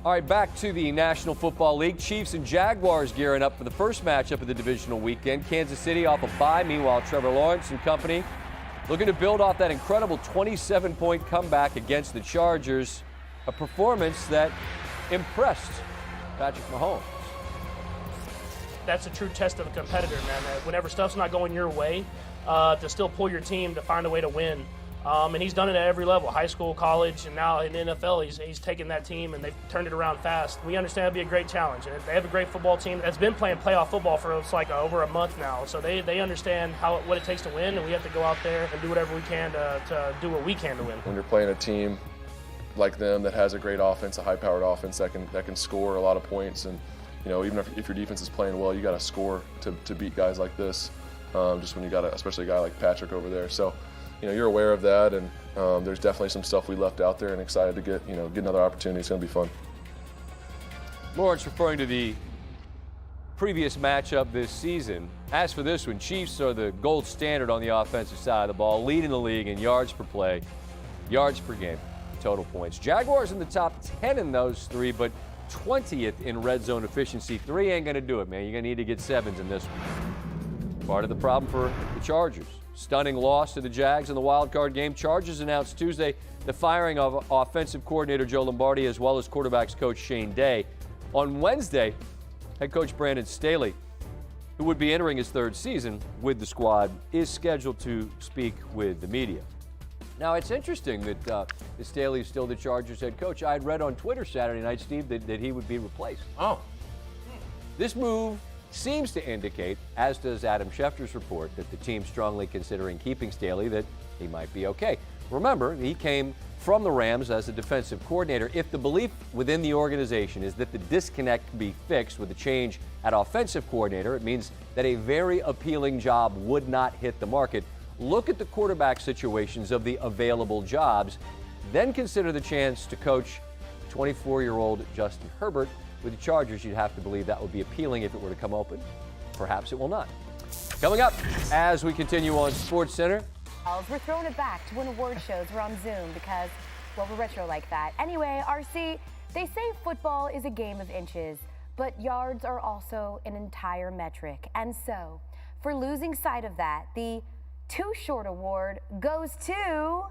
All right, back to the National Football League. Chiefs and Jaguars gearing up for the first matchup of the divisional weekend. Kansas City off a bye. Meanwhile, Trevor Lawrence and company looking to build off that incredible 27-point comeback against the Chargers. A performance that impressed Patrick Mahomes. That's a true test of a competitor, man. Whenever stuff's not going your way, to still pull your team to find a way to win. And he's done it at every level, high school, college, and now in the NFL, he's taken that team and they've turned it around fast. We understand it'll be a great challenge. And they have a great football team that's been playing playoff football for over a month now. So they understand what it takes to win, and we have to go out there and do whatever we can to do what we can to win. When you're playing a team like them that has a great offense, a high-powered offense that can score a lot of points, and even if your defense is playing well, you got to score to beat guys like this. Just when you got especially a guy like Patrick over there. So, you're aware of that, and there's definitely some stuff we left out there, and excited to get another opportunity. It's going to be fun. Lawrence referring to the previous matchup this season. As for this one, Chiefs are the gold standard on the offensive side of the ball, leading the league in yards per play, yards per game, total points. Jaguars in the top 10 in those three, but 20th in red zone efficiency. 3 ain't going to do it, man. You're going to need to get 7s in this one. Part of the problem for the Chargers. Stunning loss to the Jags in the wild card game. Chargers announced Tuesday the firing of offensive coordinator Joe Lombardi as well as quarterbacks coach Shane Day. On Wednesday, head coach Brandon Staley, who would be entering his 3rd season with the squad, is scheduled to speak with the media. Now, it's interesting that Staley is still the Chargers head coach. I had read on Twitter Saturday night, Steve, that he would be replaced. Oh. This move seems to indicate, as does Adam Schefter's report, that the team's strongly considering keeping Staley, that he might be okay. Remember, he came from the Rams as a defensive coordinator. If the belief within the organization is that the disconnect can be fixed with a change at offensive coordinator, it means that a very appealing job would not hit the market. Look at the quarterback situations of the available jobs, then consider the chance to coach 24-year-old Justin Herbert. With the Chargers, you'd have to believe that would be appealing if it were to come open. Perhaps it will not. Coming up, as we continue on SportsCenter. We're throwing it back to when award shows were on Zoom because, well, we're retro like that. Anyway, RC, they say football is a game of inches, but yards are also an entire metric. And so, for losing sight of that, the Too Short Award goes to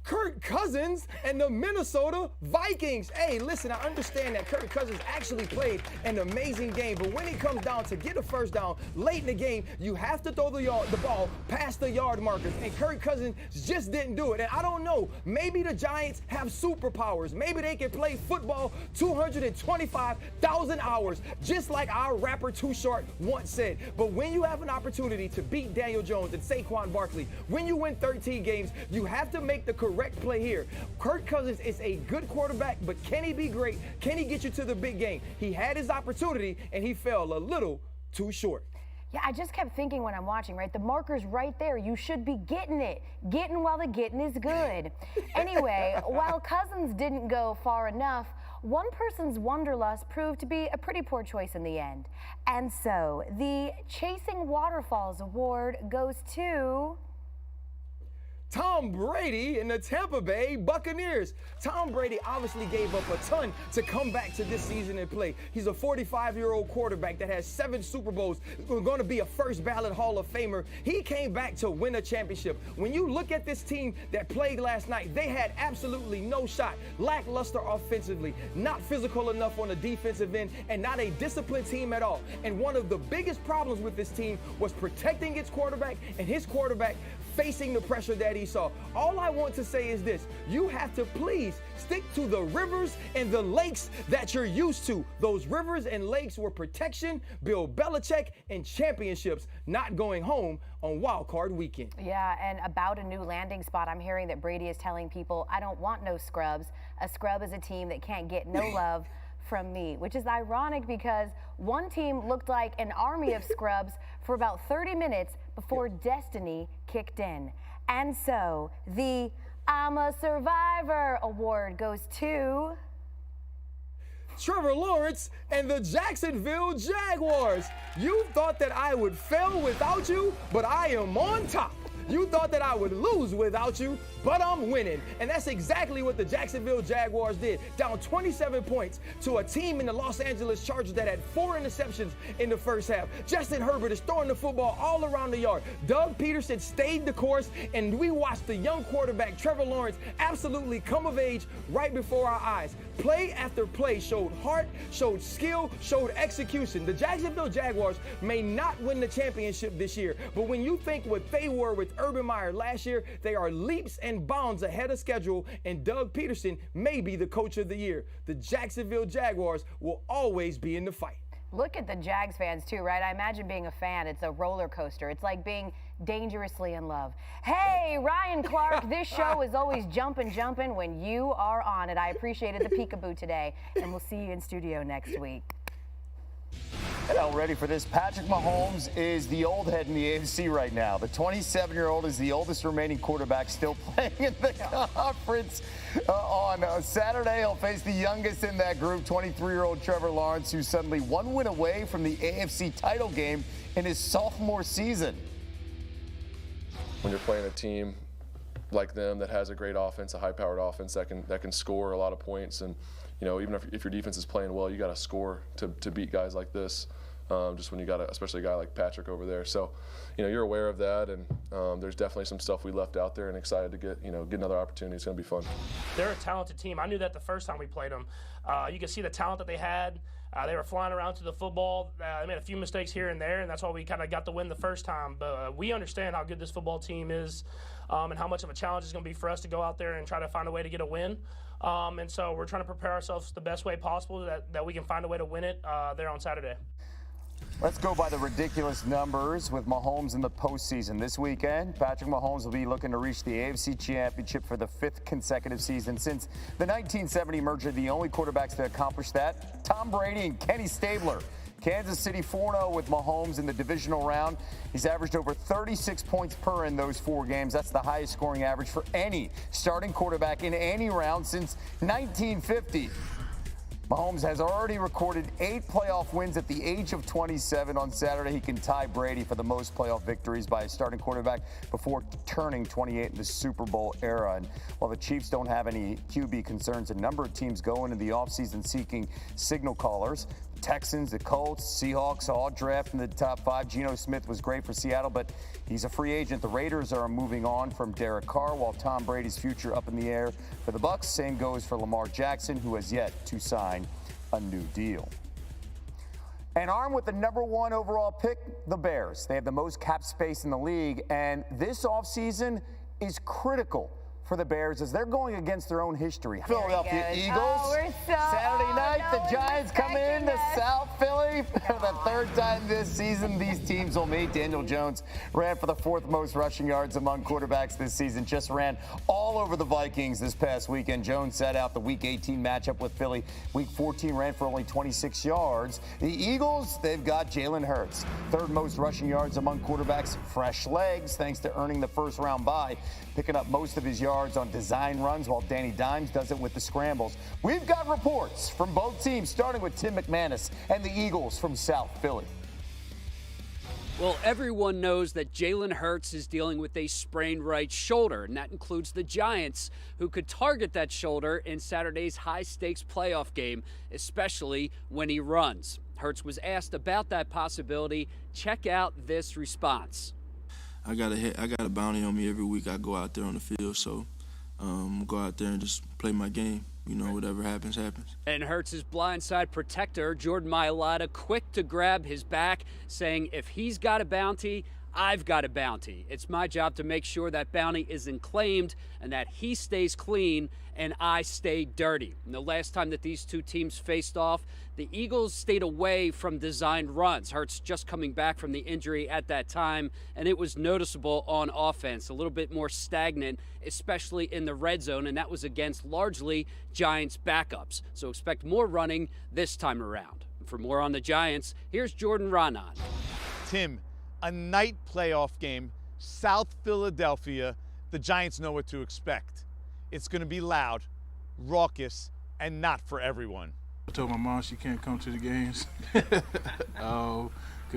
Kirk Cousins and the Minnesota Vikings. Hey, listen, I understand that Kirk Cousins actually played an amazing game, but when it comes down to get a first down late in the game, you have to throw the ball past the yard markers, and Kirk Cousins just didn't do it. And I don't know, maybe the Giants have superpowers. Maybe they can play football 225,000 hours, just like our rapper Too Short once said. But when you have an opportunity to beat Daniel Jones and Saquon Barkley, when you win 13 games, you have to make the correct play here. Kirk Cousins is a good quarterback, but can he be great? Can he get you to the big game? He had his opportunity, and he fell a little too short. Yeah, I just kept thinking when I'm watching, right? The marker's right there. You should be getting it. Getting while the getting is good. Anyway, while Cousins didn't go far enough, one person's wanderlust proved to be a pretty poor choice in the end. And so, the Chasing Waterfalls Award goes to Tom Brady and the Tampa Bay Buccaneers. Tom Brady obviously gave up a ton to come back to this season and play. He's a 45-year-old quarterback that has 7 Super Bowls, going to be a first ballot Hall of Famer. He came back to win a championship. When you look at this team that played last night, they had absolutely no shot. Lackluster offensively, not physical enough on the defensive end, and not a disciplined team at all. And one of the biggest problems with this team was protecting its quarterback, and his quarterback facing the pressure that he saw. All I want to say is this: you have to please stick to the rivers and the lakes that you're used to. Those rivers and lakes were protection, Bill Belichick, and championships, not going home on Wild Card Weekend. Yeah, and about a new landing spot, I'm hearing that Brady is telling people, I don't want no scrubs. A scrub is a team that can't get no love from me, which is ironic because one team looked like an army of scrubs for about 30 minutes before destiny kicked in. And so the I'm a Survivor award goes to Trevor Lawrence and the Jacksonville Jaguars. You thought that I would fail without you, but I am on top. You thought that I would lose without you, but I'm winning. And that's exactly what the Jacksonville Jaguars did. Down 27 points to a team in the Los Angeles Chargers that had 4 interceptions in the first half. Justin Herbert is throwing the football all around the yard. Doug Peterson stayed the course, and we watched the young quarterback Trevor Lawrence absolutely come of age right before our eyes. Play after play showed heart, showed skill, showed execution. The Jacksonville Jaguars may not win the championship this year, but when you think what they were with Urban Meyer last year, they are leaps and bounds ahead of schedule, and Doug Peterson may be the coach of the year. The Jacksonville Jaguars will always be in the fight. Look at the Jags fans too, right? I imagine being a fan, it's a roller coaster. It's like being dangerously in love. Hey, Ryan Clark, this show is always jumping when you are on it. I appreciated the peekaboo today, and we'll see you in studio next week. Now, ready for this? Patrick Mahomes is the old head in the AFC right now. The 27-year-old is the oldest remaining quarterback still playing in the conference. On Saturday, he'll face the youngest in that group, 23-year-old Trevor Lawrence, who's suddenly 1 win away from the AFC title game in his sophomore season. When you're playing a team like them that has a great offense, a high-powered offense that can score a lot of points, and even if your defense is playing well, you got to score to beat guys like this. Just when you got especially a guy like Patrick over there. So, you're aware of that, and there's definitely some stuff we left out there, and excited to get another opportunity. It's going to be fun. They're a talented team. I knew that the first time we played them. You could see the talent that they had. They were flying around to the football. They made a few mistakes here and there, and that's why we kind of got the win the first time. But we understand how good this football team is, and how much of a challenge it's going to be for us to go out there and try to find a way to get a win. And so we're trying to prepare ourselves the best way possible that we can find a way to win it there on Saturday. Let's go by the ridiculous numbers with Mahomes in the postseason. This weekend, Patrick Mahomes will be looking to reach the AFC Championship for the 5th consecutive season. Since the 1970 merger, the only quarterbacks to accomplish that, Tom Brady and Kenny Stabler. Kansas City 4-0 with Mahomes in the divisional round. He's averaged over 36 points per in those 4 games. That's the highest scoring average for any starting quarterback in any round since 1950. Mahomes has already recorded 8 playoff wins at the age of 27. On Saturday, he can tie Brady for the most playoff victories by a starting quarterback before turning 28 in the Super Bowl era. And while the Chiefs don't have any QB concerns, a number of teams go into the offseason seeking signal callers. The Texans, the Colts, Seahawks all draft in the top 5. Geno Smith was great for Seattle, but he's a free agent. The Raiders are moving on from Derek Carr, while Tom Brady's future up in the air for the Bucs. Same goes for Lamar Jackson, who has yet to sign a new deal. And armed with the #1 overall pick, the Bears. They have the most cap space in the league, and this offseason is critical for the Bears as they're going against their own history. Philadelphia Eagles. Saturday night, the Giants come in to South Philly for the 3rd time this season. These teams will meet. Daniel Jones ran for the 4th most rushing yards among quarterbacks this season. Just ran all over the Vikings this past weekend. Jones sat out the Week 18 matchup with Philly. Week 14 ran for only 26 yards. The Eagles, they've got Jalen Hurts. 3rd most rushing yards among quarterbacks. Fresh legs, thanks to earning the first-round bye. Picking up most of his yards on design runs, while Danny Dimes does it with the scrambles. We've got reports from both teams, starting with Tim McManus and the Eagles from South Philly. Well, everyone knows that Jalen Hurts is dealing with a sprained right shoulder, and that includes the Giants, who could target that shoulder in Saturday's high-stakes playoff game, especially when he runs. Hurts was asked about that possibility. Check out this response. I got a bounty on me every week I go out there on the field, so go out there and just play my game. Whatever happens, happens. And Hurts' blindside protector, Jordan Mailata, quick to grab his back, saying, if he's got a bounty, I've got a bounty. It's my job to make sure that bounty isn't claimed and that he stays clean and I stay dirty. And the last time that these two teams faced off, the Eagles stayed away from designed runs. Hurts just coming back from the injury at that time, and it was noticeable on offense, a little bit more stagnant, especially in the red zone, and that was against largely Giants backups. So expect more running this time around. And for more on the Giants, here's Jordan Ranan. Tim, a night playoff game, South Philadelphia. The Giants know what to expect. It's going to be loud, raucous, and not for everyone. I told my mom she can't come to the games because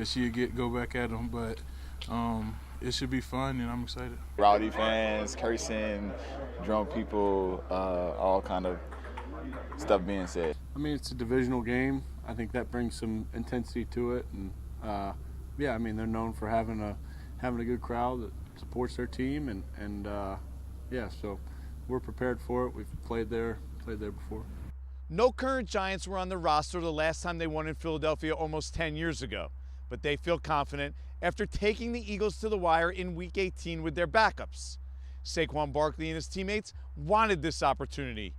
she'll go back at them. But it should be fun, and I'm excited. Rowdy fans, cursing, drunk people, all kind of stuff being said. I mean, it's a divisional game. I think that brings some intensity to it, and yeah, I mean, they're known for having a good crowd that supports their team, and yeah, so we're prepared for it. We've played there before. No current Giants were on the roster the last time they won in Philadelphia almost 10 years ago, but they feel confident after taking the Eagles to the wire in Week 18 with their backups. Saquon Barkley and his teammates wanted this opportunity.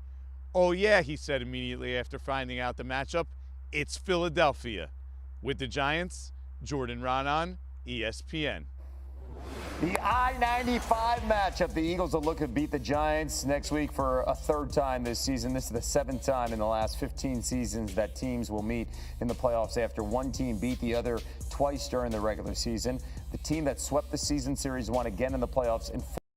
Oh yeah, he said immediately after finding out the matchup, it's Philadelphia. With the Giants, Jordan Raanan, ESPN. The I-95 matchup. The Eagles will look to beat the Giants next week for a third time this season. This is the 7th time in the last 15 seasons that teams will meet in the playoffs after one team beat the other twice during the regular season. The team that swept the season series won again in the playoffs in